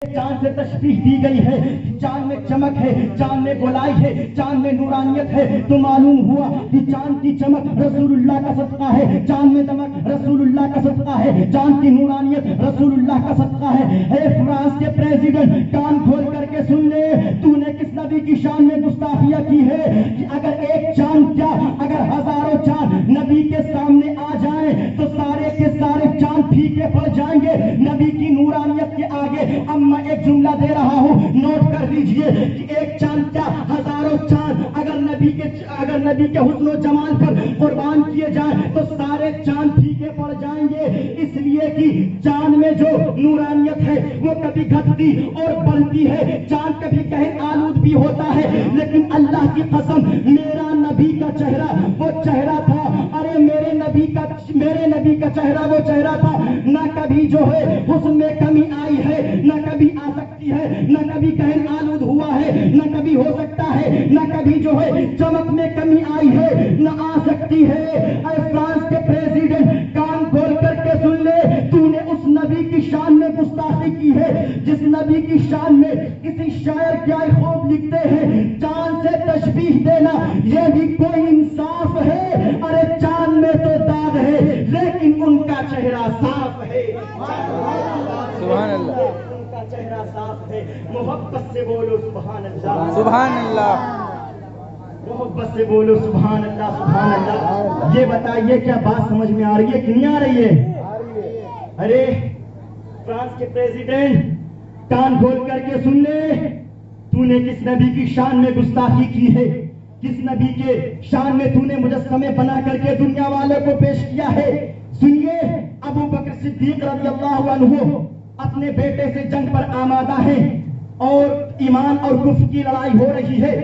چاند سے تشبیہ دی گئی ہے، چاند میں چمک ہے، چاند میں گولائی ہے، چاند میں نورانیت ہے، تو معلوم ہوا کہ چاند کی چمک رسول اللہ کا صدقہ ہے، چاند میں دمک رسول اللہ کا صدقہ ہے، چاند کی نورانیت رسول اللہ کا صدقہ ہے۔ اے فرانس کے پریزیڈنٹ، کان کھول کر کے سن لے، تو نے کس نبی کی شان میں گستاخیاں کی ہے کہ اگر ایک چاند کیا اگر ہزاروں چاند نبی کے سامنے آ جائیں تو سارے کے سارے چاند پھیکے پڑ جائیں گے نبی کی نورانیت کے آگے۔ اب میں ایک جملہ دے رہا ہوں، نوٹ کر لیجئے کہ ایک چاند کیا ہزاروں چاند اگر نبی کے حسن و جمال پر قربان کیے جائیں تو سارے چاند پھیکے پڑ جائیں گے، اس لیے کہ چاند میں جو نورانیت ہے وہ کبھی گھٹتی اور بڑھتی ہے، چاند کبھی کہیں آلود بھی ہوتا ہے، لیکن اللہ کی قسم میرا نبی کا چہرہ وہ چہرہ تھا، ارے میرے نبی کا چہرہ وہ چہرہ تھا، نہ کبھی جو ہے حسن میں کمی آئی ہے، نہ کبھی آ سکتی ہے، نہ کبھی کہیں آلود ہوا ہے، نہ کبھی ہو سکتا ہے، نہ کبھی جو ہے چمک میں کمی آئی ہے، نہ آ سکتی ہے۔ اے فرانس کے پریزیڈنٹ، کان کھول کر کے سن لے، تو نے اس نبی کی شان میں گستاخی کی ہے جس نبی کی شان میں کسی شاعر کیا خوب لکھتے ہیں، چاند سے تشبیہ دینا یہ بھی کوئی انصاف ہے، ارے چاند میں تو داغ ہے لیکن ان کا چہرہ صاف ہے۔ سبحان اللہ، ان کا چہرہ صاف ہے۔ محبت سے بولو سبحان اللہ، سبحان اللہ، محبت سے بولو سبحان اللہ، سبحان اللہ۔ یہ بتائیے کیا بات سمجھ میں آ رہی ہے کہ نہیں آ رہی ہے؟ ارے فرانس کے پریزیڈنٹ، کان کھول کر کے سن لے، تو نے کس نبی کی شان میں گستاخی کی ہے، کس نبی کے شان میں تو نے مجسمے بنا کر کے دنیا والوں کو پیش کیا ہے۔ سنیے، ابو بکر صدیق رضی اللہ عنہ اپنے بیٹے سے جنگ پر آمادہ ہیں اور ایمان اور کفر کی لڑائی ہو رہی ہے۔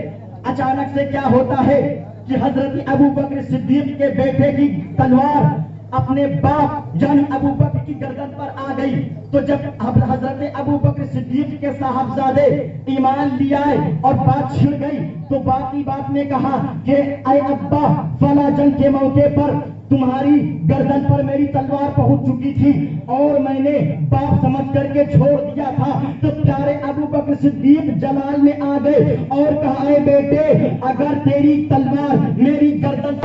اچانک سے کیا ہوتا ہے کہ حضرت ابو بکر صدیق کے بیٹے کی تلوار اپنے باپ یعنی ابو بکر کی گردن پر آ گئی، تو جب حضرت ابو بکر صدیق کے صاحبزادے ایمان لے آئے اور بات چھڑ گئی تو باقی بات میں کہا کہ اے ابا، فلاں جنگ کے موقع پر تمہاری گردن پر میری تلوار پہنچ چکی تھی اور میں نے باپ سمجھ کر کے چھوڑ دیا تھا۔ تو پیارے ابو بکر صدیق جلال میں آ گئے اور کہا، اے بیٹے، اگر تیری تلوار میری گردن